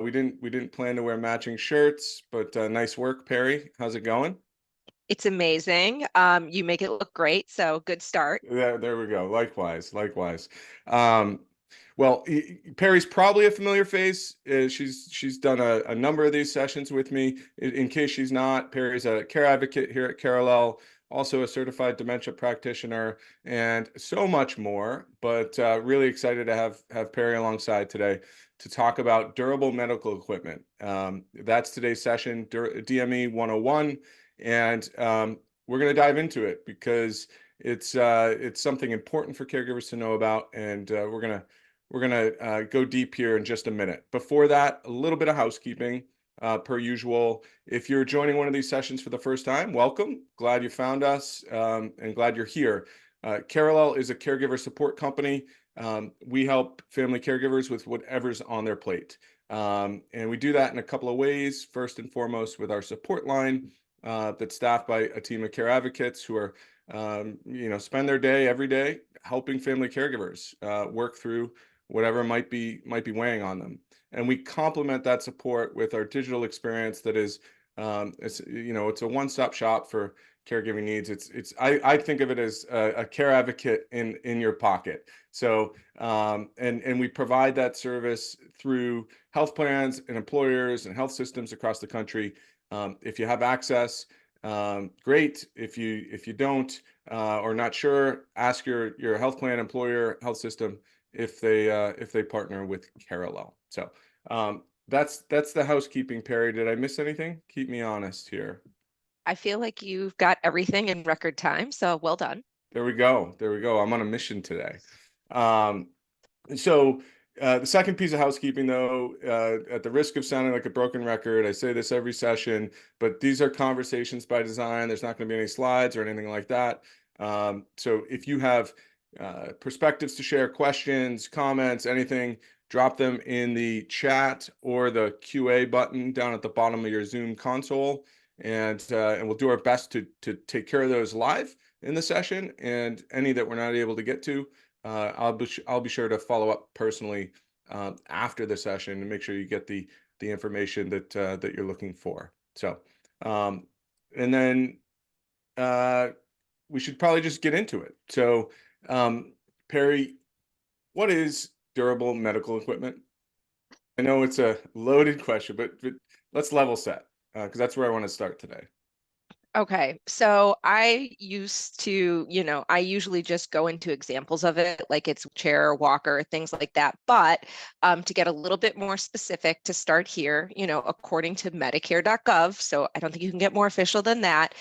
We didn't plan to wear matching shirts, but nice work, Perry. How's it going? It's amazing. You make it look great, so good start. There we go. Likewise, likewise. Um, well, Perry's probably a familiar face. She's done a number of these sessions with me. In case she's not, Perry's a care advocate here at Carallel, also a certified dementia practitioner, and so much more. But really excited to have Perry alongside today to talk about durable medical equipment. That's today's session, DME 101, and we're going to dive into it because it's something important for caregivers to know about, and we're gonna go deep here in just a minute. Before that, a little bit of housekeeping, per usual. If you're joining one of these sessions for the first time, welcome. Glad you found us, and glad you're here. Carallel is a caregiver support company. We help family caregivers with whatever's on their plate, and we do that in a couple of ways. First and foremost, with our support line that's staffed by a team of care advocates who are spend their day every day helping family caregivers work through whatever might be weighing on them. And we complement that support with our digital experience that is, it's a one-stop shop for caregiving needs. I think of it as a care advocate in your pocket. So and we provide that service through health plans and employers and health systems across the country. If you have access, great. If you don't or not sure, ask your health plan, employer, health system if they partner with Carallel. So that's the housekeeping, Perry. Did I miss anything? Keep me honest here. I feel like you've got everything in record time, so well done. There we go. There we go. I'm on a mission today. Um, so the second piece of housekeeping, though, at the risk of sounding like a broken record, I say this every session, but these are conversations by design. There's not going to be any slides or anything like that. So if you have perspectives to share, questions, comments, anything, drop them in the chat or the QA button down at the bottom of your Zoom console, and we'll do our best to take care of those live in the session, and any that we're not able to get to, I'll be sure to follow up personally after the session and make sure you get the information that you're looking for. So, and then we should probably just get into it. So, Perry, what is durable medical equipment? I know it's a loaded question, but let's level set because that's where I want to start today. Okay, so I used to, I usually just go into examples of it, like it's chair, walker, things like that. But to get a little bit more specific, to start here, according to Medicare.gov, so I don't think you can get more official than that.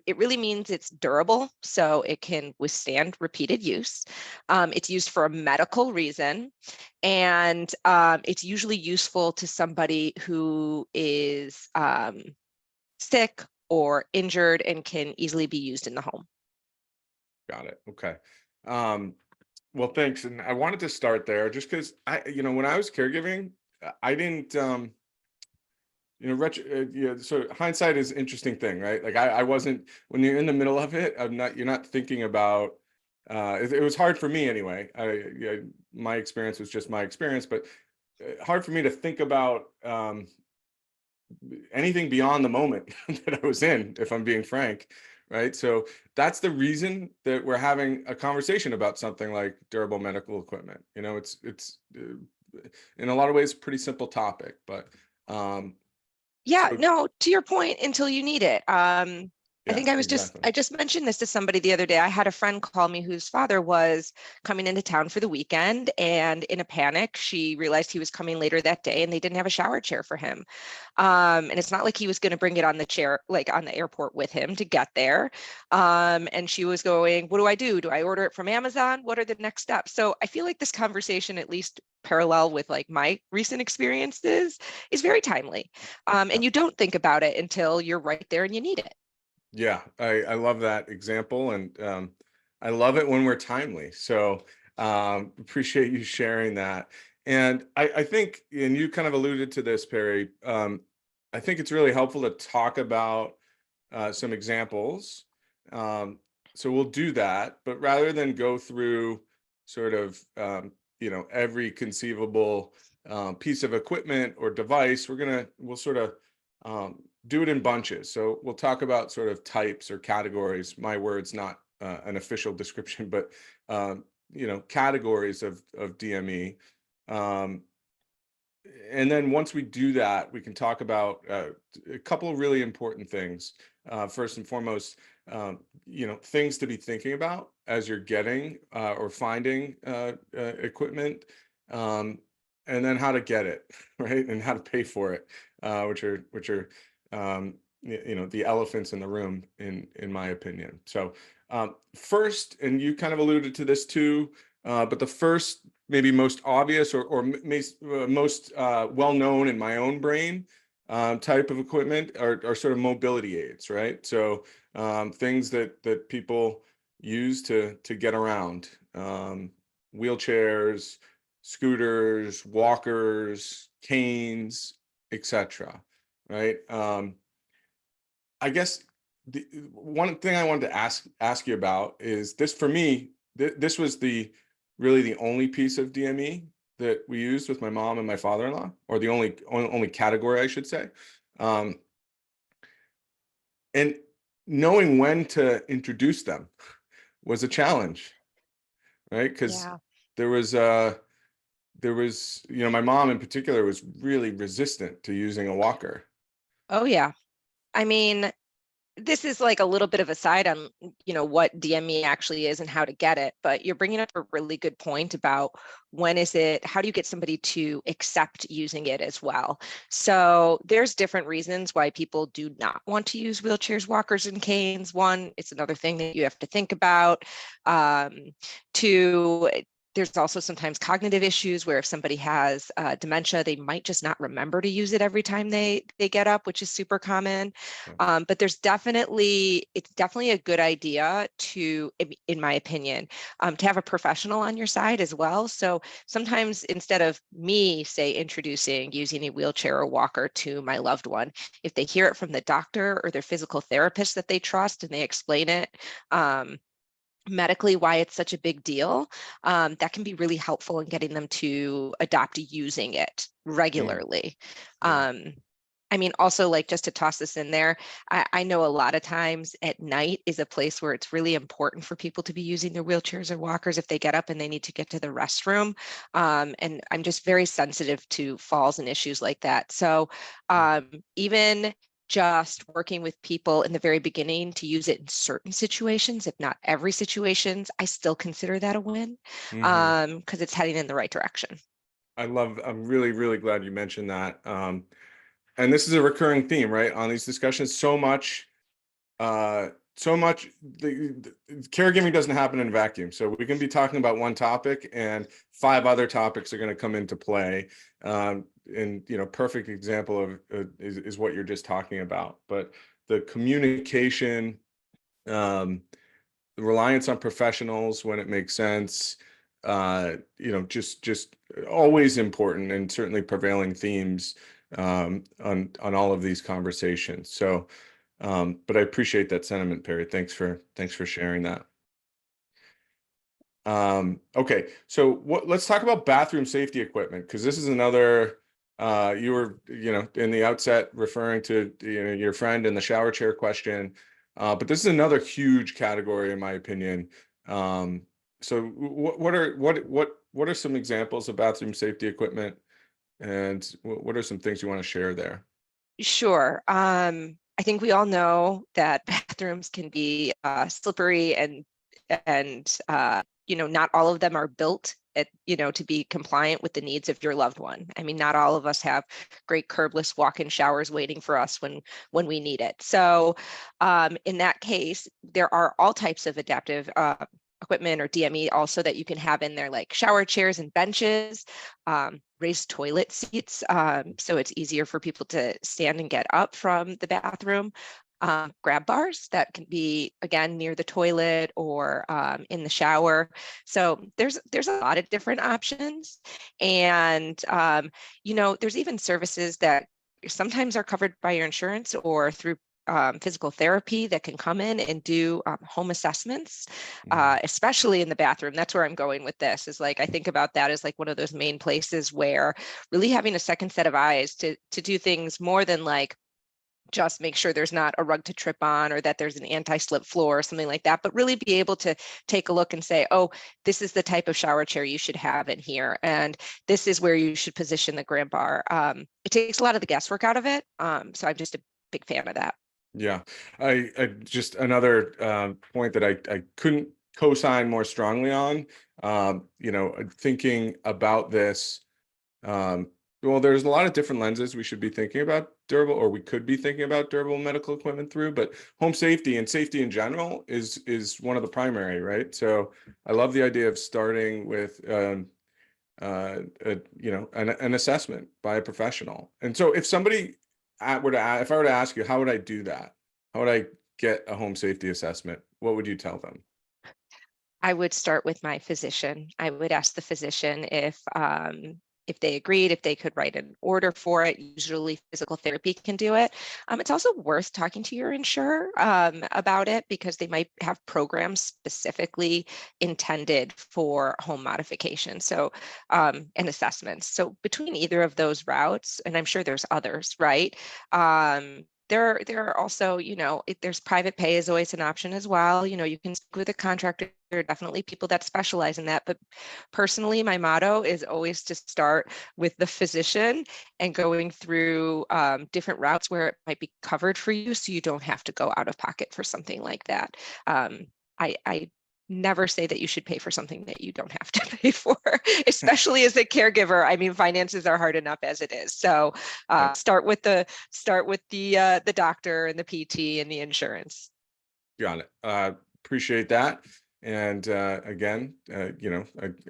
It really means it's durable, so it can withstand repeated use. It's used for a medical reason, and it's usually useful to somebody who is sick or injured and can easily be used in the home. Got it. Okay. Well, thanks. And I wanted to start there just because when I was caregiving, I didn't, so hindsight is an interesting thing, right? Like I wasn't, when you're in the middle of it, you're not thinking about, it was hard for me anyway. My experience was just my experience, but hard for me to think about, anything beyond the moment that I was in, if I'm being frank, right? So that's the reason that we're having a conversation about something like durable medical equipment. It's in a lot of ways pretty simple topic, but yeah, no, to your point, until you need it. I think exactly. I just mentioned this to somebody the other day. I had a friend call me whose father was coming into town for the weekend, and in a panic, she realized he was coming later that day and they didn't have a shower chair for him. And it's not like he was going to bring it on the chair, like on the airport with him to get there. And she was going, what do I do? Do I order it from Amazon? What are the next steps? So I feel like this conversation, at least parallel with like my recent experiences, is very timely. And you don't think about it until you're right there and you need it. Yeah, I love that example, and I love it when we're timely. So appreciate you sharing that. And I think, and you kind of alluded to this, Perry, I think it's really helpful to talk about some examples. So we'll do that, but rather than go through sort of, every conceivable piece of equipment or device, we'll sort of do it in bunches. So we'll talk about sort of types or categories. My words, not an official description, but categories of DME. And then once we do that, we can talk about a couple of really important things. First and foremost, things to be thinking about as you're getting or finding equipment, and then how to get it, right, and how to pay for it, which are the elephants in the room, in my opinion. So first, and you kind of alluded to this too, but the first, maybe most obvious or most well-known in my own brain type of equipment are sort of mobility aids, right? So things that people use to get around, wheelchairs, scooters, walkers, canes, etc. Right? I guess the one thing I wanted to ask you about is this. For me, this was really the only piece of DME that we used with my mom and my father-in-law, or the only category, I should say. And knowing when to introduce them was a challenge, right? Because Yeah. there was, my mom in particular was really resistant to using a walker. Oh, yeah. I mean, this is like a little bit of a side on, what DME actually is and how to get it, but you're bringing up a really good point about how do you get somebody to accept using it as well? So there's different reasons why people do not want to use wheelchairs, walkers, and canes. One, it's another thing that you have to think about. Two, there's also sometimes cognitive issues where if somebody has dementia, they might just not remember to use it every time they get up, which is super common. But it's definitely a good idea to, in my opinion, to have a professional on your side as well. So sometimes instead of me, say, introducing using a wheelchair or walker to my loved one, if they hear it from the doctor or their physical therapist that they trust and they explain it, medically why it's such a big deal, that can be really helpful in getting them to adopt using it regularly. Yeah. I mean, also, like, just to toss this in there, I know a lot of times at night is a place where it's really important for people to be using their wheelchairs or walkers if they get up and they need to get to the restroom. And I'm just very sensitive to falls and issues like that. So even just working with people in the very beginning to use it in certain situations, if not every situations, I still consider that a win, because it's heading in the right direction. I'm really, really glad you mentioned that. And this is a recurring theme, right, on these discussions. So much the caregiving doesn't happen in a vacuum. So we can be talking about one topic and 5 other topics are going to come into play. And perfect example of is what you're just talking about. But the communication, the reliance on professionals when it makes sense, just always important, and certainly prevailing themes on all of these conversations. So, but I appreciate that sentiment, Perry. Thanks for sharing that. Okay, so let's talk about bathroom safety equipment, because this is another, you were, in the outset referring to, your friend in the shower chair question, but this is another huge category in my opinion. So what are some examples of bathroom safety equipment, and what are some things you want to share there? Sure. I think we all know that bathrooms can be slippery and not all of them are built to be compliant with the needs of your loved one. I mean, not all of us have great curbless walk-in showers waiting for us when we need it. So in that case, there are all types of adaptive equipment or DME also that you can have in there, like shower chairs and benches, raised toilet seats, so it's easier for people to stand and get up from the bathroom. Grab bars that can be, again, near the toilet or in the shower. So there's a lot of different options. And, there's even services that sometimes are covered by your insurance or through physical therapy that can come in and do home assessments, Mhm. especially in the bathroom. That's where I'm going with this, is like, I think about that as like one of those main places where really having a second set of eyes to do things more than like just make sure there's not a rug to trip on or that there's an anti-slip floor or something like that, but really be able to take a look and say, oh, this is the type of shower chair you should have in here. And this is where you should position the grab bar. It takes a lot of the guesswork out of it. So I'm just a big fan of that. Yeah, I just another point that I couldn't co-sign more strongly on. Thinking about this. Um, well, there's a lot of different lenses we should be thinking about durable, or we could be thinking about durable medical equipment through, but home safety and safety in general is one of the primary, right? So I love the idea of starting with an assessment by a professional. And so if somebody if I were to ask you, how would I do that? How would I get a home safety assessment? What would you tell them? I would start with my physician. I would ask the physician if they agreed, if they could write an order for it. Usually physical therapy can do it. It's also worth talking to your insurer about it, because they might have programs specifically intended for home modification. So, and assessments. So between either of those routes, and I'm sure there's others, right? There are also, there's private pay is always an option as well. You can speak with a contractor. There are definitely people that specialize in that. But personally, my motto is always to start with the physician and going through different routes where it might be covered for you, so you don't have to go out of pocket for something like that. I never say that you should pay for something that you don't have to pay for, especially as a caregiver. I mean, finances are hard enough as it is. So Yep. start with the doctor and the PT and the insurance. Got it. Appreciate that. And again, I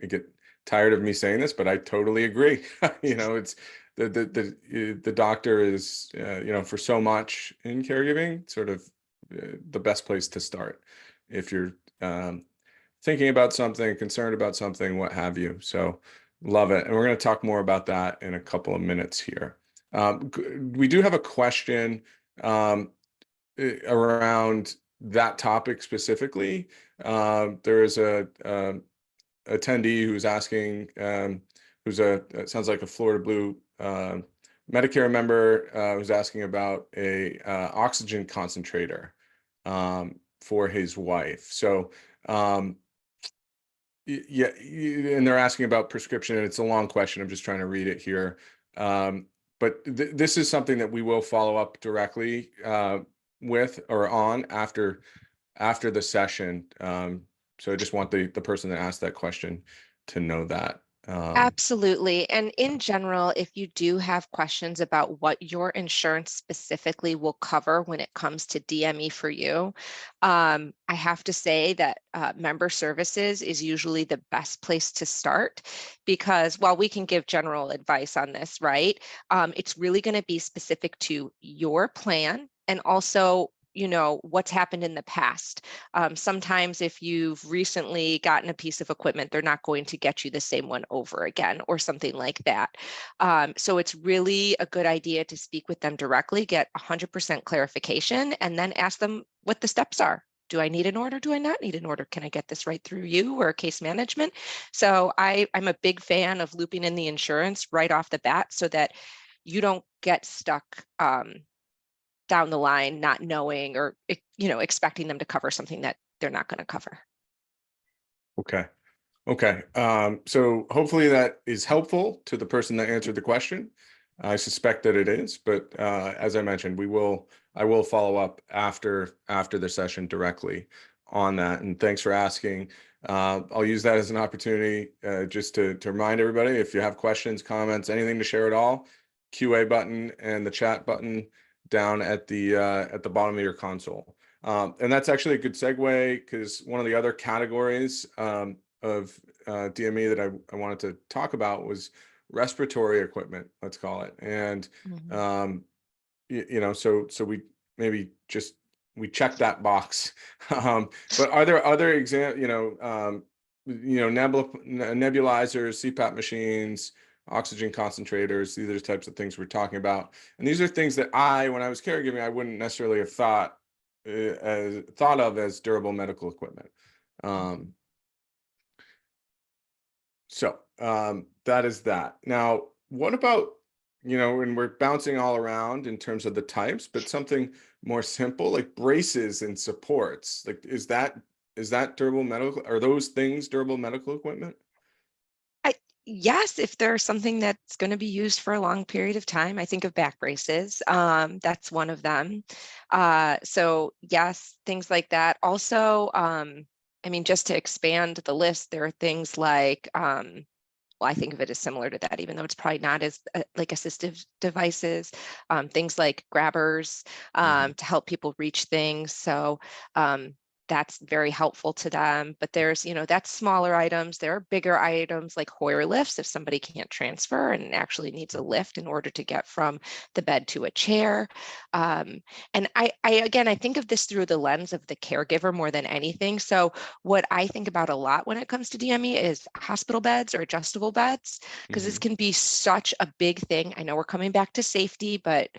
get tired of me saying this, but I totally agree. It's the doctor is for so much in caregiving, sort of the best place to start if you're thinking about something, concerned about something, what have you. So love it. And we're going to talk more about that in a couple of minutes here. We do have a question around that topic specifically. There is a attendee who's asking, it sounds like a Florida Blue Medicare member, who's asking about a oxygen concentrator for his wife. So yeah, and they're asking about prescription, and it's a long question. I'm just trying to read it here. But this is something that we will follow up directly with or on after the session. So I just want the person that asked that question to know that. Absolutely. And in general, if you do have questions about what your insurance specifically will cover when it comes to DME for you, I have to say that member services is usually the best place to start, because while we can give general advice on this, right, it's really going to be specific to your plan and also what's happened in the past. Sometimes if you've recently gotten a piece of equipment, they're not going to get you the same one over again or something like that. So it's really a good idea to speak with them directly, get 100% clarification, and then ask them what the steps are. Do I need an order? Do I not need an order? Can I get this right through you or case management? So I'm a big fan of looping in the insurance right off the bat so that you don't get stuck down the line, not knowing or, expecting them to cover something that they're not going to cover. Okay. Okay. So hopefully that is helpful to the person that answered the question. I suspect that it is, but as I mentioned, I will follow up after the session directly on that. And thanks for asking. I'll use that as an opportunity just to remind everybody, if you have questions, comments, anything to share at all, QA button and the chat button down at the bottom of your console. And that's actually a good segue, because one of the other categories of DME that I wanted to talk about was respiratory equipment, let's call it. And so we maybe just check that box. But are there other nebulizers, CPAP machines, oxygen concentrators. These are the types of things we're talking about. And these are things that when I was caregiving, I wouldn't necessarily have thought of as durable medical equipment. That is that. Now, what about, and we're bouncing all around in terms of the types, but something more simple like braces and supports, like, is that durable medical? Are those things durable medical equipment? Yes, if there's something that's going to be used for a long period of time, I think of back braces. That's one of them. So yes, things like that. Also, I mean, just to expand the list, there are things like, well, I think of it as similar to that, even though it's probably not as like assistive devices, things like grabbers to help people reach things. So that's very helpful to them. But there's, that's smaller items. There are bigger items like Hoyer lifts if somebody can't transfer and actually needs a lift in order to get from the bed to a chair. And again, I think of this through the lens of the caregiver more than anything. So what I think about a lot when it comes to DME is hospital beds or adjustable beds, because this can be such a big thing. I know we're coming back to safety, but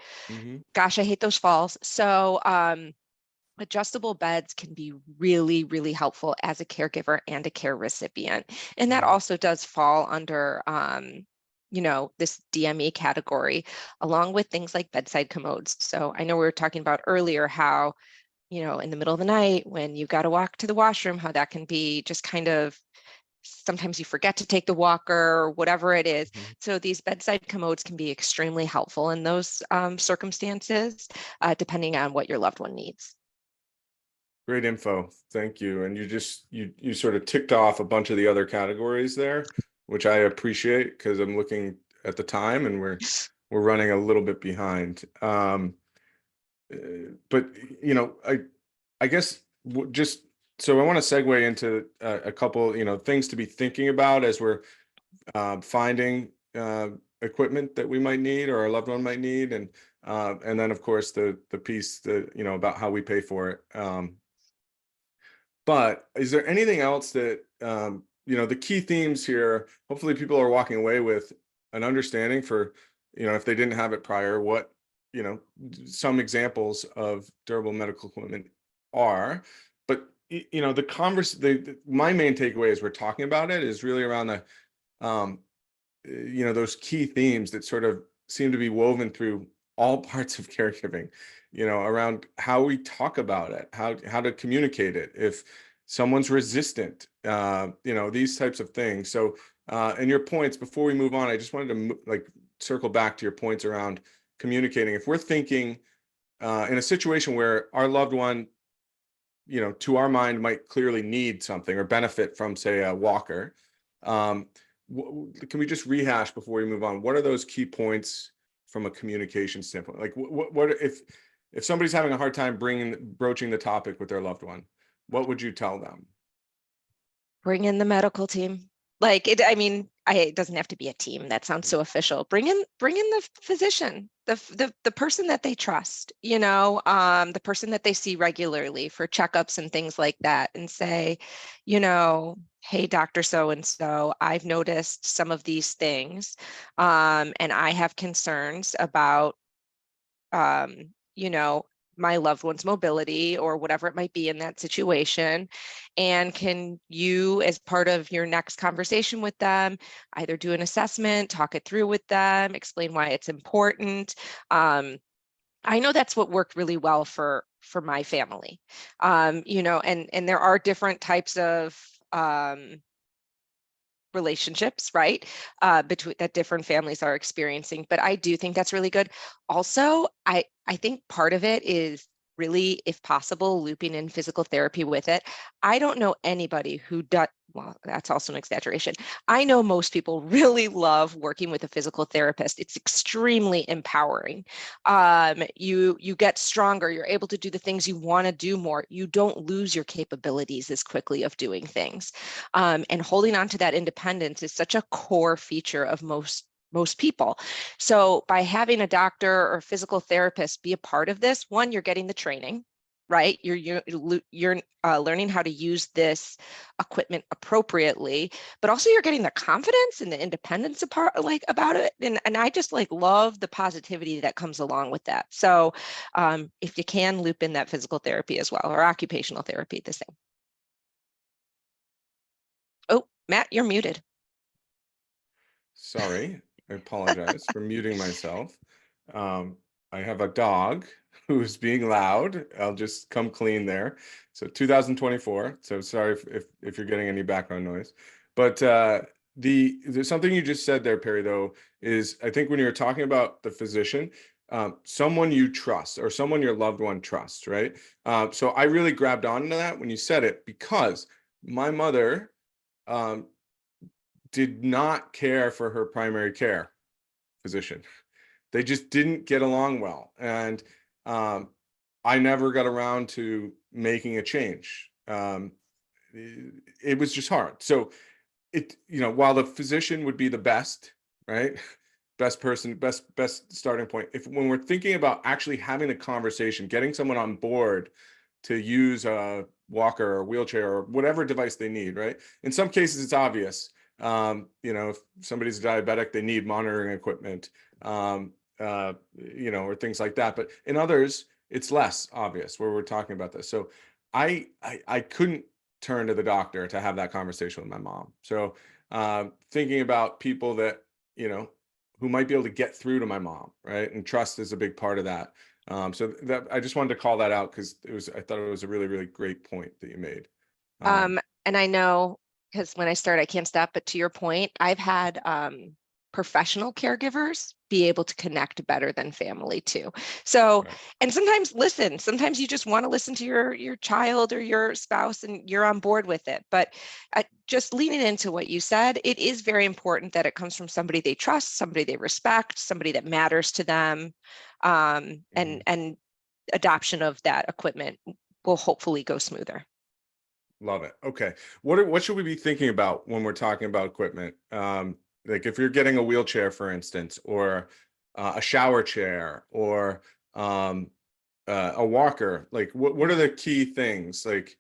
gosh, I hate those falls. So adjustable beds can be really, really helpful as a caregiver and a care recipient. And that also does fall under, this DME category, along with things like bedside commodes. So I know we were talking about earlier how, in the middle of the night when you've got to walk to the washroom, how that can be just kind of, sometimes you forget to take the walker or whatever it is. So these bedside commodes can be extremely helpful in those circumstances, depending on what your loved one needs. Great info. Thank you. And you sort of ticked off a bunch of the other categories there, which I appreciate because I'm looking at the time and we're running a little bit behind. But I guess just so I want to segue into a couple, things to be thinking about as we're finding equipment that we might need or our loved one might need, and then of course the piece that about how we pay for it. But is there anything else that, the key themes here, hopefully people are walking away with an understanding for, if they didn't have it prior, what, some examples of durable medical equipment are. But, my main takeaway as we're talking about it is really around the, those key themes that sort of seem to be woven through all parts of caregiving, around how we talk about it, how to communicate it, if someone's resistant, these types of things. So, and your points before we move on, I just wanted to circle back to your points around communicating. If we're thinking in a situation where our loved one, to our mind might clearly need something or benefit from, say, a walker, can we just rehash before we move on? What are those key points from a communication standpoint? Like what if somebody's having a hard time broaching the topic with their loved one, what would you tell them? Bring in the medical team. Like it doesn't have to be a team. That sounds so official. Bring in the physician, the person that they trust, the person that they see regularly for checkups and things like that, and say, hey, Dr. So-and-so, I've noticed some of these things, and I have concerns about, my loved one's mobility or whatever it might be in that situation. And can you, as part of your next conversation with them, either do an assessment, talk it through with them, explain why it's important. I know that's what worked really well for my family. And there are different types of relationships, right, between that different families are experiencing, but I do think that's really good. Also, I think part of it is really, if possible, looping in physical therapy with it. I don't know anybody who does, well, that's also an exaggeration. I know most people really love working with a physical therapist. It's extremely empowering. You get stronger. You're able to do the things you want to do more. You don't lose your capabilities as quickly of doing things. And holding on to that independence is such a core feature of most people. So by having a doctor or physical therapist be a part of this, one, you're getting the training. right? You're learning how to use this equipment appropriately, but also you're getting the confidence and the independence about it. And I just like love the positivity that comes along with that. So if you can loop in that physical therapy as well, or occupational therapy, the same. Oh, Matt, you're muted. Sorry, I apologize for muting myself. Um, I have a dog who's being loud. I'll just come clean there. So 2024. So sorry if you're getting any background noise. But there's something you just said there, Perry, though, is I think when you're talking about the physician, someone you trust or someone your loved one trusts, right? So I really grabbed onto that when you said it because my mother did not care for her primary care physician. They just didn't get along well. And I never got around to making a change. It was just hard. So while the physician would be the best, right? Best person, best starting point. When we're thinking about actually having a conversation, getting someone on board to use a walker or wheelchair or whatever device they need, right? In some cases, it's obvious. If somebody's diabetic, they need monitoring equipment, or things like that. But in others, it's less obvious where we're talking about this. So I couldn't turn to the doctor to have that conversation with my mom. So thinking about people that, who might be able to get through to my mom, right? And trust is a big part of that. So that I just wanted to call that out because I thought it was a really, really great point that you made. And I know because when I start, I can't stop. But to your point, I've had professional caregivers be able to connect better than family too. So, Right. and sometimes you just want to listen to your child or your spouse and you're on board with it. But just leaning into what you said, it is very important that it comes from somebody they trust, somebody they respect, somebody that matters to them. And adoption of that equipment will hopefully go smoother. Love it. Okay. What should we be thinking about when we're talking about equipment? Like if you're getting a wheelchair, for instance, or a shower chair, or a walker, like what are the key things? Like,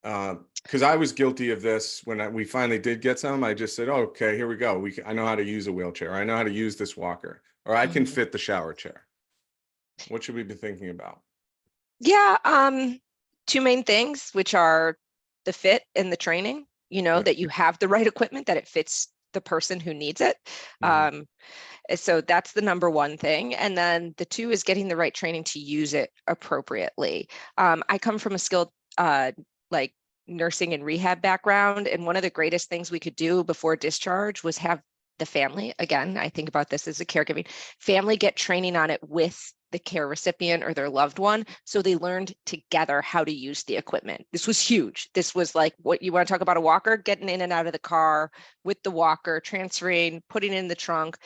because I was guilty of this when we finally did get some. I just said, oh, okay, here we go. I know how to use a wheelchair. I know how to use this walker, or I can fit the shower chair. What should we be thinking about? Yeah, two main things, which are the fit and the training, Yep. that you have the right equipment, that it fits the person who needs it. Mhm. So that's the number one thing. And then the two is getting the right training to use it appropriately. I come from a skilled like nursing and rehab background, and one of the greatest things we could do before discharge was have the family, again, I think about this as a caregiving family, get training on it with the care recipient or their loved one. So they learned together how to use the equipment. This was huge. This was like, what you want to talk about a walker, getting in and out of the car with the walker, transferring, putting in the trunk,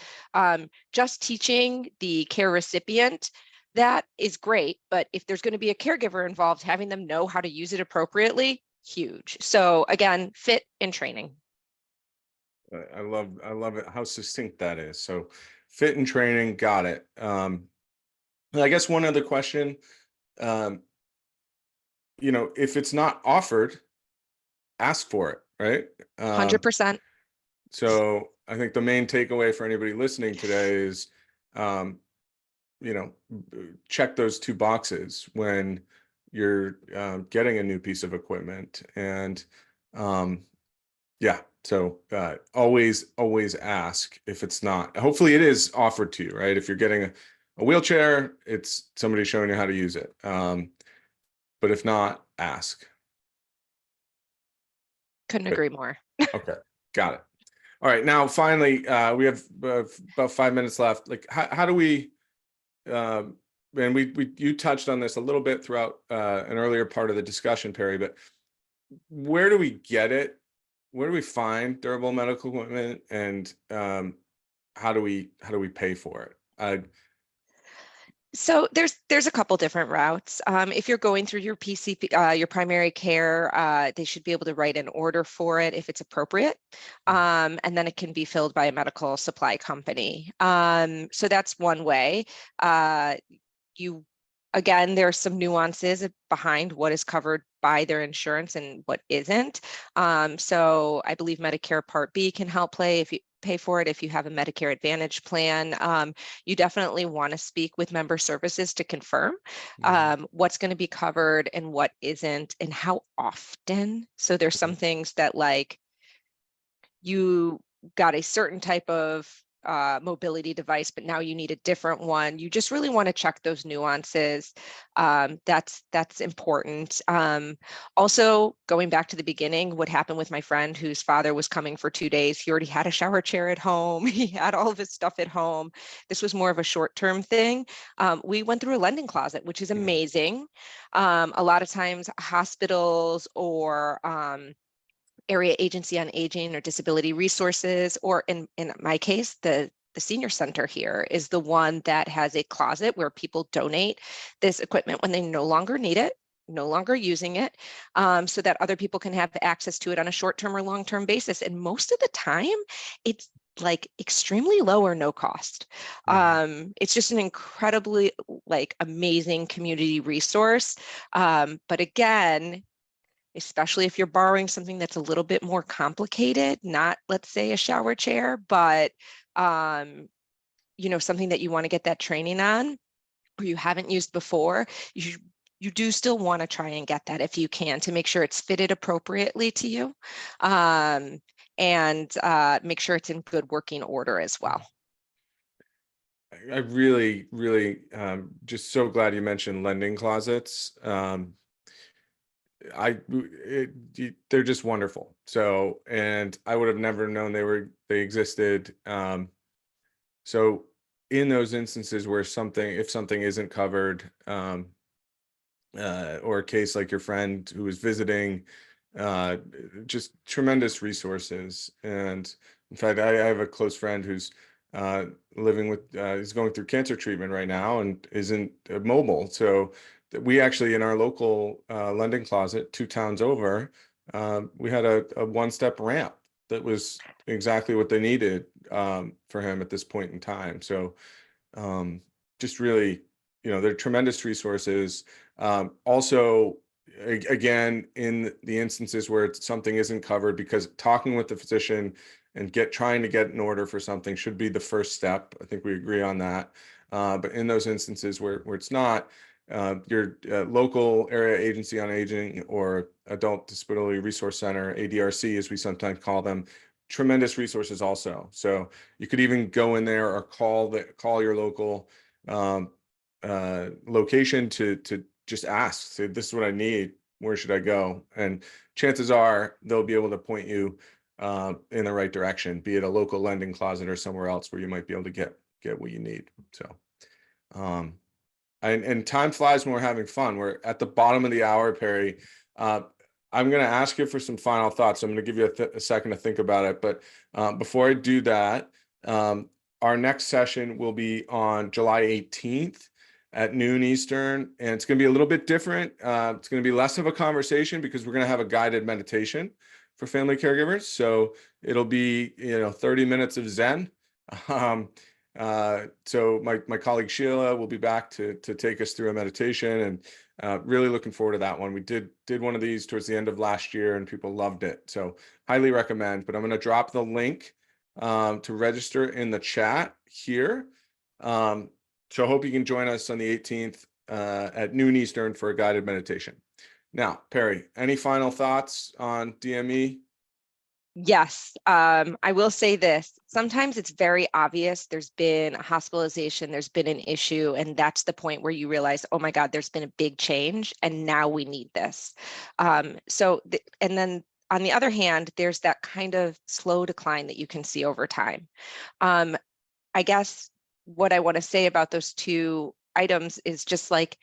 just teaching the care recipient. That is great. But if there's going to be a caregiver involved, having them know how to use it appropriately, huge. So again, fit and training. I love it how succinct that is. So fit and training, got it. And I guess one other question, um, if it's not offered, ask for it, right? 100%. So I think the main takeaway for anybody listening today is, um, check those two boxes when you're getting a new piece of equipment. And yeah, so always ask if it's not. Hopefully it is offered to you, right? If you're getting a wheelchair, it's somebody showing you how to use it. But if not, ask. Couldn't Good. agree more. Okay, got it. All right, now finally, we have about 5 minutes left. Like, how do we? And you touched on this a little bit throughout an earlier part of the discussion, Perry. But where do we get it? Where do we find durable medical equipment, and how do we pay for it? So there's a couple different routes. If you're going through your PCP, your primary care, they should be able to write an order for it if it's appropriate, and then it can be filled by a medical supply company. So that's one way. You Again, there's some nuances behind what is covered by their insurance and what isn't. So I believe Medicare Part B can help pay for it if you have a Medicare Advantage plan. You definitely want to speak with member services to confirm what's going to be covered and what isn't, and how often. So there's some things that, like, you got a certain type of mobility device, but now you need a different one. You just really want to check those nuances. That's important. Also, going back to the beginning, what happened with my friend whose father was coming for 2 days, he already had a shower chair at home. He had all of his stuff at home. This was more of a short-term thing. We went through a lending closet, which is amazing. A lot of times hospitals or area agency on aging or disability resources, or in my case, the senior center here is the one that has a closet where people donate this equipment when they no longer need it, no longer using it, so that other people can have access to it on a short-term or long-term basis. And most of the time, it's like extremely low or no cost. It's just an incredibly like amazing community resource. But again, especially if you're borrowing something that's a little bit more complicated, not, let's say, a shower chair, but something that you want to get that training on or you haven't used before, you do still want to try and get that if you can, to make sure it's fitted appropriately to you, and make sure it's in good working order as well. I really, really just so glad you mentioned lending closets. They're just wonderful. So, and I would have never known they existed. So in those instances where if something isn't covered, or a case like your friend who was visiting, just tremendous resources. And in fact, I have a close friend who's living with, he's going through cancer treatment right now and isn't mobile. So we actually, in our local lending closet 2 towns over, we had a one-step ramp that was exactly what they needed for him at this point in time. So just really, they're tremendous resources. Also, again, in the instances where something isn't covered, because talking with the physician and trying to get an order for something should be the first step. I think we agree on that. But in those instances where it's not, your local area agency on aging or adult disability resource center, ADRC as we sometimes call them, tremendous resources also. So you could even go in there or call your local location to just ask, say, this is what I need, where should I go? And chances are they'll be able to point you in the right direction, be it a local lending closet or somewhere else where you might be able to get what you need. So and time flies when we're having fun. We're at the bottom of the hour, Perry. I'm going to ask you for some final thoughts. I'm going to give you a second to think about it. But before I do that, our next session will be on July 18th at noon Eastern, and it's going to be a little bit different. It's going to be less of a conversation because we're going to have a guided meditation for family caregivers. So it'll be 30 minutes of Zen. So my colleague Sheila will be back to take us through a meditation, and really looking forward to that one. We did one of these towards the end of last year and people loved it. So highly recommend, but I'm going to drop the link to register in the chat here. So I hope you can join us on the 18th at noon Eastern for a guided meditation. Now, Perry, any final thoughts on DME? Yes, I will say this. Sometimes it's very obvious there's been a hospitalization, there's been an issue, and that's the point where you realize, oh my God, there's been a big change, and now we need this. And then on the other hand, there's that kind of slow decline that you can see over time. I guess what I want to say about those two items is just like,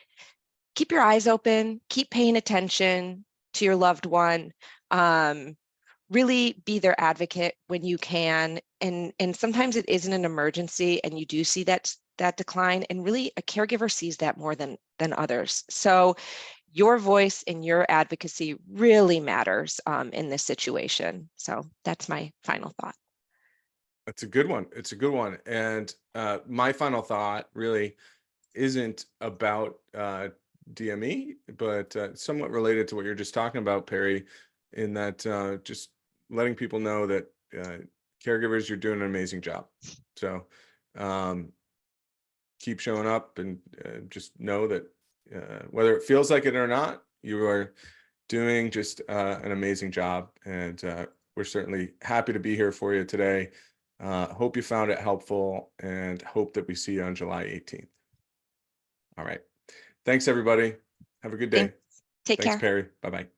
keep your eyes open, keep paying attention to your loved one. Really be their advocate when you can. And sometimes it isn't an emergency and you do see that decline, and really a caregiver sees that more than others. So your voice and your advocacy really matters in this situation. So that's my final thought. That's a good one. It's a good one. And my final thought really isn't about DME, but somewhat related to what you're just talking about, Perry, in that just letting people know that caregivers, you're doing an amazing job. So keep showing up, and just know that whether it feels like it or not, you are doing just an amazing job. And we're certainly happy to be here for you today. Hope you found it helpful, and hope that we see you on July 18th. All right. Thanks, everybody. Have a good day. Take Thanks, care. Perry. Bye-bye.